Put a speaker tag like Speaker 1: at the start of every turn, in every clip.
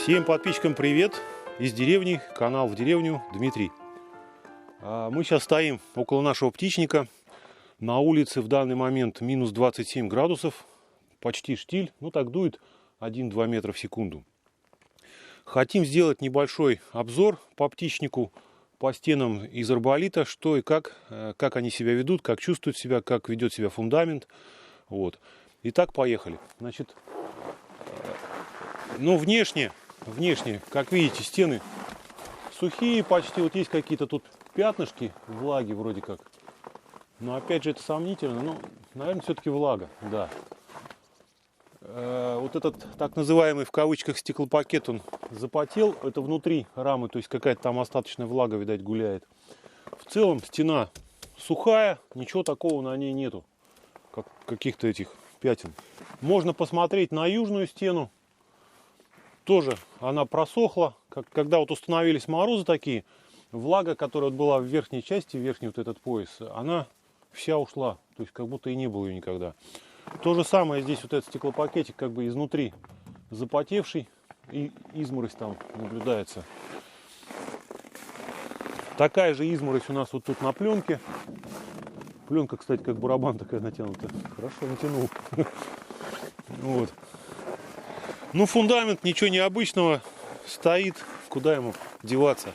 Speaker 1: Всем подписчикам привет! Из деревни, канал в деревню, Дмитрий. Мы сейчас стоим около нашего птичника. На улице в данный момент минус 27 градусов, почти штиль, ну так дует 1-2 метра в секунду. Хотим сделать небольшой обзор по птичнику, по стенам из арболита, что и как они себя ведут, как чувствуют себя, как ведет себя фундамент. Вот. Итак, поехали. Значит, ну внешне, как видите, стены сухие почти, вот есть какие-то тут пятнышки влаги вроде как. Но опять же это сомнительно, но, наверное, все-таки влага, да. Вот этот так называемый в кавычках стеклопакет, он запотел, это внутри рамы, то есть какая-то там остаточная влага, видать, гуляет. В целом стена сухая, ничего такого на ней нету, как каких-то этих пятен. Можно посмотреть на южную стену, тоже она просохла, когда вот установились морозы такие, влага, которая вот была в верхней части, верхний вот этот пояс, она вся ушла, то есть как будто и не было ее никогда. То же самое здесь вот этот стеклопакетик как бы изнутри запотевший, и изморозь там наблюдается. Такая же изморозь у нас вот тут на пленке. Пленка, кстати, как барабан такая натянута. Хорошо натянул. Вот. Ну, фундамент, ничего необычного, стоит, куда ему деваться.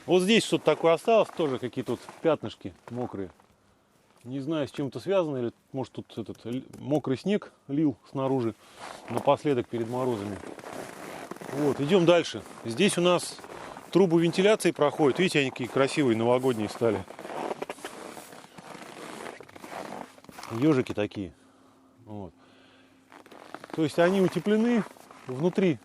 Speaker 1: Вот здесь что-то такое осталось, тоже какие-то вот пятнышки мокрые. Не знаю, с чем это связано, или может тут этот мокрый снег лил снаружи напоследок перед морозами. Вот, идем дальше. Здесь у нас трубы вентиляции проходят. Видите, они какие красивые, новогодние стали. Ежики такие. Вот. То есть они утеплены, внутри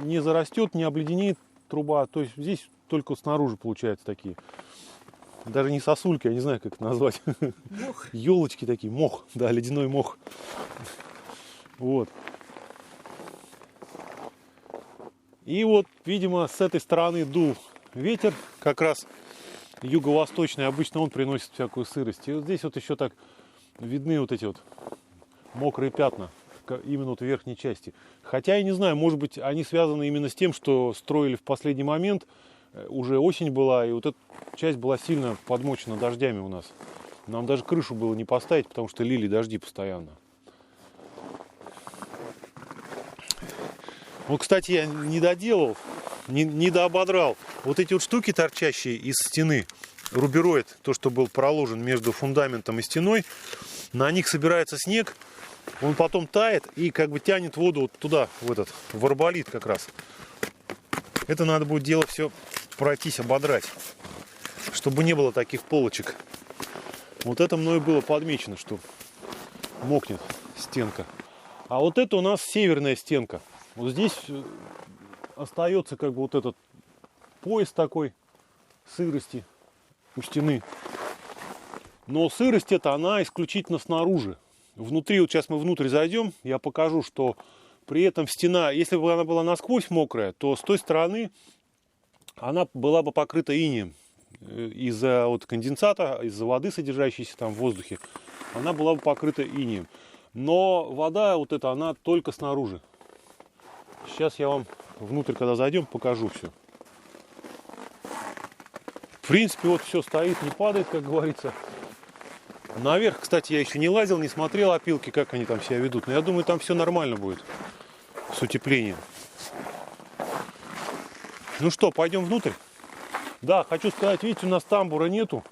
Speaker 1: не зарастет, не обледенеет труба. То есть здесь только снаружи получаются такие. Даже не сосульки, я не знаю, как это назвать. Мох. Елочки такие, мох, да, ледяной мох. Вот. И вот, видимо, с этой стороны дул ветер, как раз юго-восточный. Обычно он приносит всякую сырость. И вот здесь вот еще так видны вот эти вот мокрые пятна, именно вот в верхней части. Хотя, я не знаю, может быть, они связаны именно с тем, что строили в последний момент. Уже осень была, и вот эта часть была сильно подмочена дождями у нас. Нам даже крышу было не поставить, потому что лили дожди постоянно. Вот, кстати, я не доделал, не доободрал. Вот эти вот штуки, торчащие из стены, рубероид, то, что был проложен между фундаментом и стеной, на них собирается снег, он потом тает и как бы тянет воду вот туда, в арболит как раз. Это надо будет дело все пройтись, ободрать, чтобы не было таких полочек. Вот это мною было подмечено, что мокнет стенка. А вот это у нас северная стенка. Вот здесь остается как бы вот этот пояс такой сырости у стены. Но сырость эта, она исключительно снаружи. Внутри, вот сейчас мы внутрь зайдем, я покажу, что при этом стена, если бы она была насквозь мокрая, то с той стороны она была бы покрыта инеем. Из-за вот конденсата, из-за воды, содержащейся там в воздухе, она была бы покрыта инеем. Но вода вот эта, она только снаружи. Сейчас я вам внутрь, когда зайдем, покажу все. В принципе, вот все стоит, не падает, как говорится. Наверх, кстати, я еще не лазил, не смотрел опилки, как они там себя ведут. Но я думаю, там все нормально будет с утеплением. Ну что, пойдем внутрь? Да, хочу сказать, видите, у нас тамбура нету.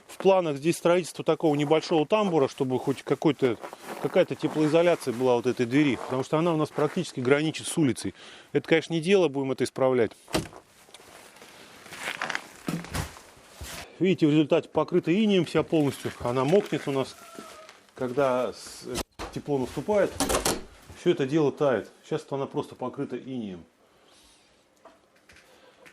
Speaker 1: В планах здесь строительство такого небольшого тамбура, чтобы хоть какая-то теплоизоляция была вот этой двери. Потому что она у нас практически граничит с улицей. Это, конечно, не дело, будем это исправлять. Видите, в результате покрыта инеем вся полностью. Она мокнет у нас, когда тепло наступает. Все это дело тает. Сейчас она просто покрыта инеем.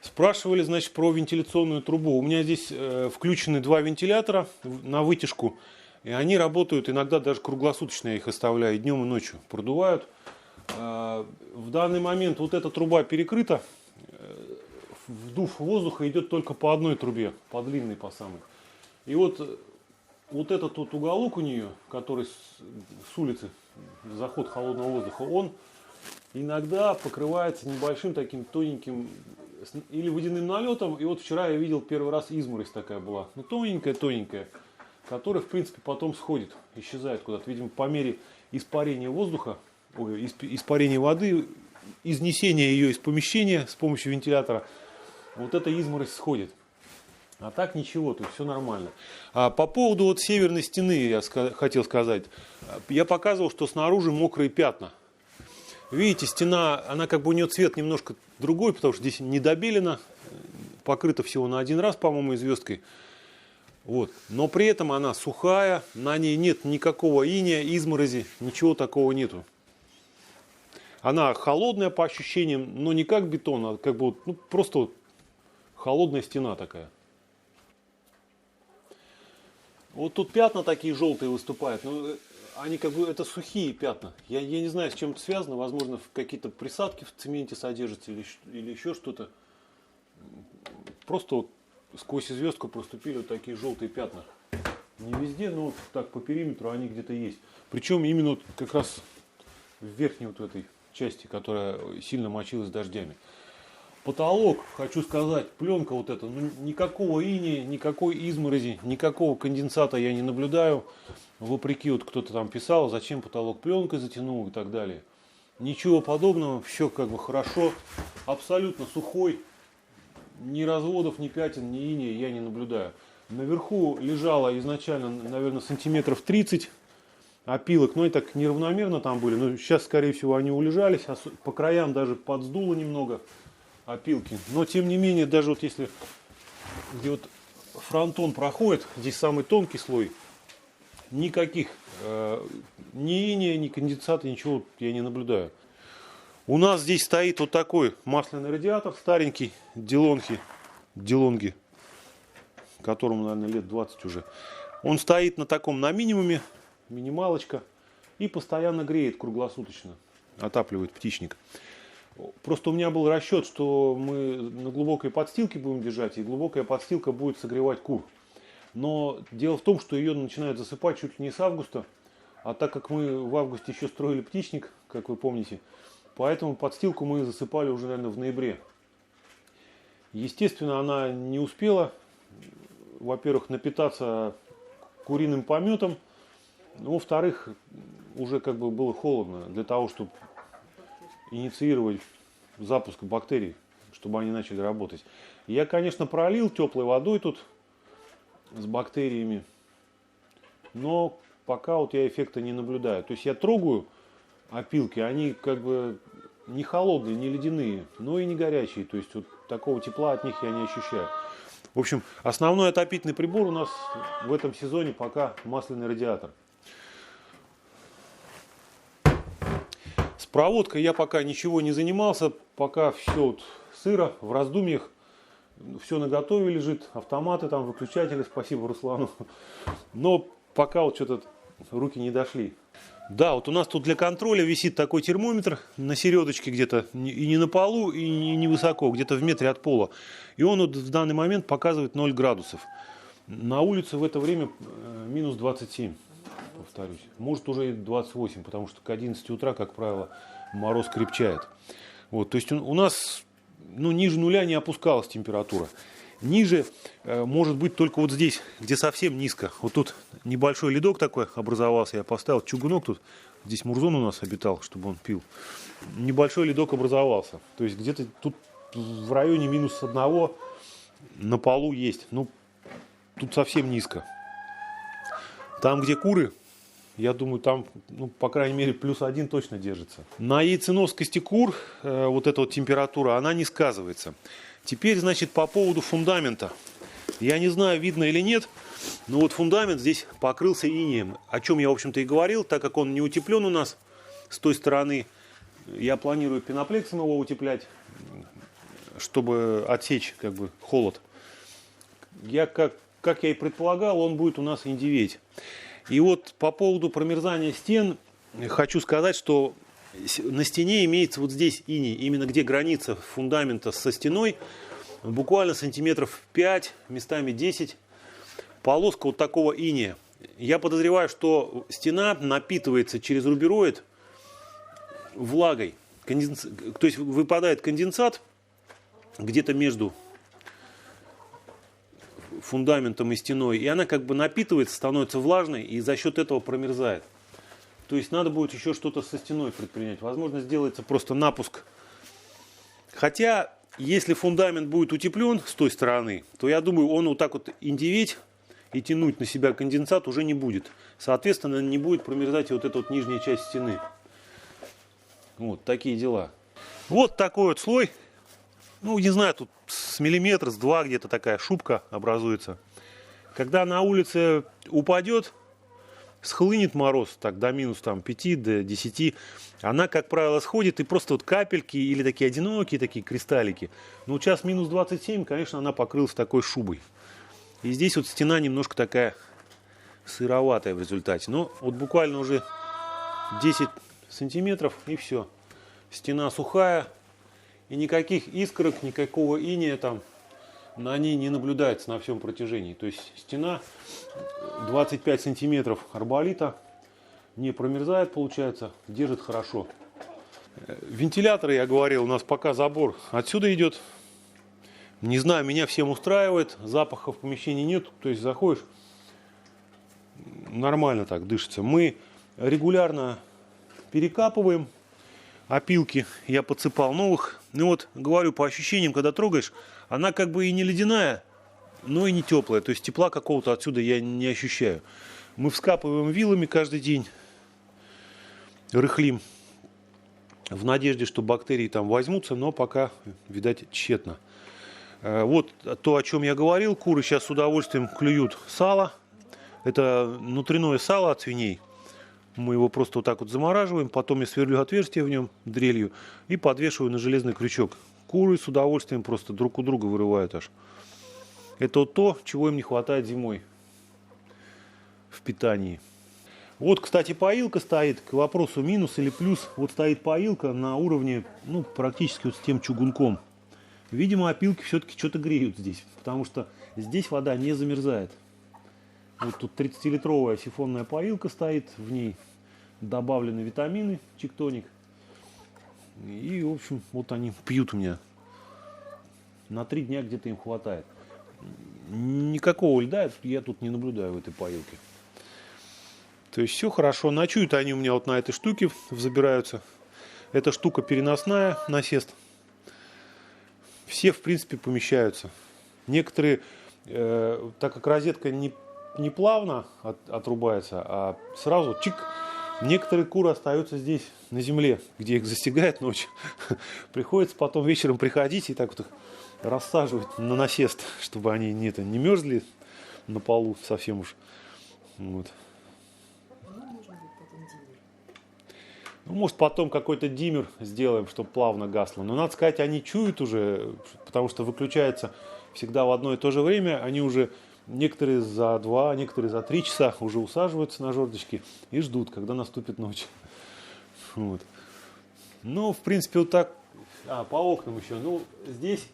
Speaker 1: Спрашивали, значит, про вентиляционную трубу. У меня здесь включены два вентилятора на вытяжку. И они работают иногда даже круглосуточно, я их оставляю, днем и ночью продувают. В данный момент вот эта труба перекрыта. Вдув воздуха идет только по одной трубе, по длинной, по самой. И вот этот вот уголок у нее, который с улицы, заход холодного воздуха, он иногда покрывается небольшим таким тоненьким или водяным налетом. И вот вчера я видел первый раз изморозь такая была. Ну, тоненькая, которая, в принципе, потом сходит, исчезает куда-то. Видимо, по мере испарения воздуха, испарения воды, изнесения ее из помещения с помощью вентилятора, вот эта изморозь сходит. А так ничего, то есть все нормально. А по поводу вот северной стены я хотел сказать. Я показывал, что снаружи мокрые пятна. Видите, стена, она как бы у нее цвет немножко другой, потому что здесь недобелено, покрыто всего на один раз, по-моему, звездкой. Вот. Но при этом она сухая, на ней нет никакого иния, изморози, ничего такого нету. Она холодная по ощущениям, но не как бетон, а как бы ну, просто вот холодная стена такая. Вот тут пятна такие желтые выступают, но они как бы это сухие пятна. Я не знаю, с чем это связано. Возможно, какие-то присадки в цементе содержатся или еще что-то. Просто вот сквозь звездку проступили вот такие желтые пятна. Не везде, но вот так по периметру они где-то есть. Причем именно вот как раз в верхней вот этой части, которая сильно мочилась дождями. Потолок, хочу сказать, пленка вот эта, ну, никакого иния, никакой изморози, никакого конденсата я не наблюдаю. Вопреки, вот кто-то там писал, зачем потолок пленкой затянул и так далее. Ничего подобного, все как бы хорошо, абсолютно сухой, ни разводов, ни пятен, ни иния я не наблюдаю. Наверху лежало изначально, наверное, сантиметров 30 опилок, но и так неравномерно там были, но сейчас, скорее всего, они улежались, по краям даже подсдуло немного опилки. Но тем не менее, даже вот если где вот фронтон проходит, здесь самый тонкий слой, никаких ни иния, ни конденсата, ничего я не наблюдаю. У нас здесь стоит вот такой масляный радиатор старенький, Делонги, которому, наверное, лет 20 уже. Он стоит на таком, на минимуме, минималочка, и постоянно греет круглосуточно, отапливает птичник. Просто у меня был расчет, что мы на глубокой подстилке будем держать, и глубокая подстилка будет согревать кур. Но дело в том, что ее начинают засыпать чуть ли не с августа, а так как мы в августе еще строили птичник, как вы помните, поэтому подстилку мы засыпали уже, наверное, в ноябре. Естественно, она не успела, во-первых, напитаться куриным пометом, во-вторых, уже как бы было холодно для того, чтобы инициировать запуск бактерий, чтобы они начали работать. Я, конечно, пролил теплой водой тут с бактериями, но пока вот я эффекта не наблюдаю. То есть я трогаю опилки, они как бы не холодные, не ледяные, но и не горячие. То есть вот такого тепла от них я не ощущаю. В общем, основной отопительный прибор у нас в этом сезоне пока масляный радиатор. С проводкой я пока ничего не занимался, пока все вот сыро, в раздумьях, все наготове лежит, автоматы, там, выключатели, спасибо Руслану. Но пока вот что-то руки не дошли. Да, вот у нас тут для контроля висит такой термометр на середочке где-то, и не на полу, и не высоко, где-то в метре от пола. И он вот в данный момент показывает 0 градусов. На улице в это время минус 27. Повторюсь. Может уже и 28, потому что к 11 утра, как правило, мороз крепчает. Вот, то есть у нас ниже нуля не опускалась температура. Ниже может быть только вот здесь, где совсем низко. Вот тут небольшой ледок такой образовался. Я поставил чугунок тут. Здесь Мурзон у нас обитал, чтобы он пил. Небольшой ледок образовался. То есть где-то тут в районе минус 1 на полу есть. Ну, тут совсем низко. Там, где куры, я думаю, там, по крайней мере, +1 точно держится. На яйценоскости кур вот эта вот температура, она не сказывается. Теперь, значит, по поводу фундамента. Я не знаю, видно или нет, но вот фундамент здесь покрылся инеем. О чем я, в общем-то, и говорил, так как он не утеплен у нас с той стороны. Я планирую пеноплексом его утеплять, чтобы отсечь как бы холод. Как я и предполагал, он будет у нас индиветь. И вот по поводу промерзания стен хочу сказать, что на стене имеется вот здесь иней, именно где граница фундамента со стеной, буквально сантиметров 5, местами 10, полоска вот такого инея. Я подозреваю, что стена напитывается через рубероид влагой. То есть выпадает конденсат где-то между фундаментом и стеной, и она как бы напитывается, становится влажной, и за счет этого промерзает. То есть надо будет еще что-то со стеной предпринять. Возможно, сделается просто напуск. Хотя, если фундамент будет утеплен с той стороны, то я думаю, он вот так вот индиветь и тянуть на себя конденсат уже не будет. Соответственно, не будет промерзать и вот эта вот нижняя часть стены. Вот такие дела. Вот такой вот слой. Ну, не знаю, тут с миллиметр, с два где-то такая шубка образуется. Когда на улице упадет, схлынет мороз, так до минус там, 5, до 10, она, как правило, сходит, и просто вот капельки или такие одинокие такие кристаллики. Но сейчас минус 27, конечно, она покрылась такой шубой. И здесь вот стена немножко такая сыроватая в результате. Но вот буквально уже 10 сантиметров, и все. Стена сухая, и никаких искорок, никакого иния там на ней не наблюдается на всем протяжении. То есть стена 25 сантиметров арболита, не промерзает, получается, держит хорошо. Вентиляторы, я говорил, у нас пока забор отсюда идет. Не знаю, меня всем устраивает, запаха в помещении нет. То есть заходишь, нормально так дышится. Мы регулярно перекапываем опилки, я подсыпал новых. Ну вот, говорю, по ощущениям, когда трогаешь, она как бы и не ледяная, но и не теплая. То есть тепла какого-то отсюда я не ощущаю. Мы вскапываем вилами каждый день, рыхлим, в надежде, что бактерии там возьмутся, но пока, видать, тщетно. Вот то, о чем я говорил. Куры сейчас с удовольствием клюют сало. Это внутреннее сало от свиней. Мы его просто вот так вот замораживаем, потом я сверлю отверстие в нем дрелью и подвешиваю на железный крючок. Куры с удовольствием просто друг у друга вырывают аж. Это вот то, чего им не хватает зимой в питании. Вот, кстати, поилка стоит, к вопросу минус или плюс. Вот стоит поилка на уровне, ну, практически вот с тем чугунком. Видимо, опилки все-таки что-то греют здесь, потому что здесь вода не замерзает. Вот тут 30-литровая сифонная поилка стоит, в ней добавлены витамины, чиктоник. И, в общем, вот они пьют у меня. На 3 дня где-то им хватает. Никакого льда я тут не наблюдаю в этой поилке. То есть все хорошо. Ночуют они у меня вот на этой штуке, забираются. Эта штука переносная, насест. Все, в принципе, помещаются. Некоторые, так как розетка не плавно отрубается, а сразу чик. Некоторые куры остаются здесь, на земле, где их застигает ночью. Приходится потом вечером приходить и так вот их рассаживать на насест, чтобы они не мерзли на полу совсем уж. Вот. Ну, может, потом какой-то диммер сделаем, чтобы плавно гасло. Но, надо сказать, они чуют уже, потому что выключается всегда в одно и то же время. Они уже, некоторые за 2, некоторые за 3 часа уже усаживаются на жердочки и ждут, когда наступит ночь. Вот. Ну, в принципе, вот так. По окнам еще. Ну, здесь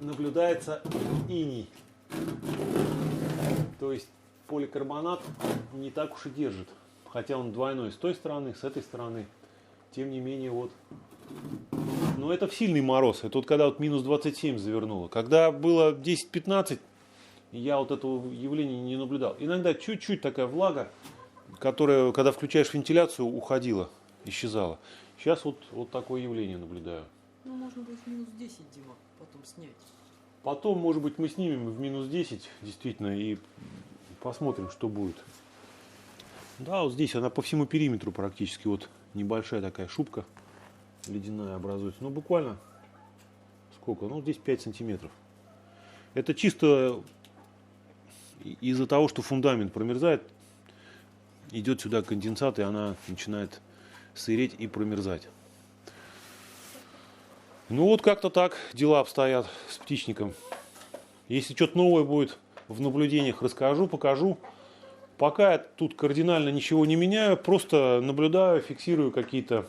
Speaker 1: наблюдается иней. То есть поликарбонат не так уж и держит. Хотя он двойной с той стороны, с этой стороны. Тем не менее, вот. Но это в сильный мороз. Это вот когда вот минус 27 завернуло. Когда было 10-15, я вот этого явления не наблюдал. Иногда чуть-чуть такая влага, которая, когда включаешь вентиляцию, уходила, исчезала. Сейчас вот такое явление наблюдаю.
Speaker 2: Ну, можно будет в минус 10, Дима, потом снять.
Speaker 1: Потом, может быть, мы снимем в минус 10, действительно, и посмотрим, что будет. Да, вот здесь она по всему периметру практически. Вот небольшая такая шубка ледяная образуется. Ну, буквально сколько? Ну, здесь 5 сантиметров. Это чисто из-за того, что фундамент промерзает. Идет сюда конденсат, и она начинает сыреть и промерзать. Ну, вот как-то так дела обстоят с птичником. Если что-то новое будет в наблюдениях, расскажу, покажу. Пока я тут кардинально ничего не меняю, просто наблюдаю, фиксирую какие-то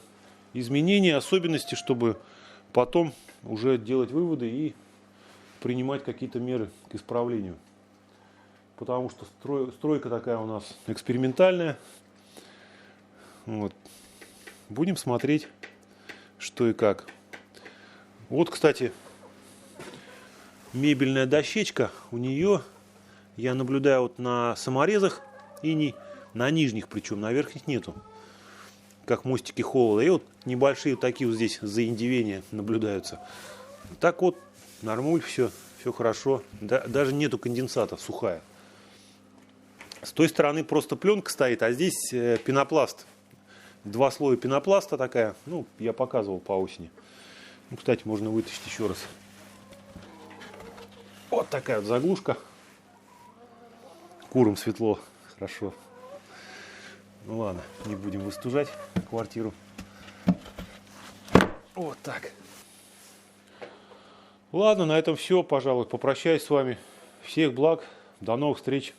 Speaker 1: изменения, особенности, чтобы потом уже делать выводы и принимать какие-то меры к исправлению. Потому что стройка такая у нас экспериментальная. Вот. Будем смотреть, что и как. Вот, кстати, мебельная дощечка. У нее, я наблюдаю вот на саморезах иней, на нижних причем, на верхних нету. Как мостики холода. И вот небольшие вот такие вот здесь заиндивения наблюдаются. Так вот, нормуль, все хорошо. Даже нету конденсата, сухая. С той стороны просто пленка стоит, а здесь пенопласт. 2 слоя пенопласта такая. Ну, я показывал по осени. Ну, кстати, можно вытащить еще раз. Вот такая вот заглушка. Курам светло, хорошо. Ну ладно, не будем выстужать квартиру. Вот так. Ладно, на этом все, пожалуй. Попрощаюсь с вами. Всех благ. До новых встреч.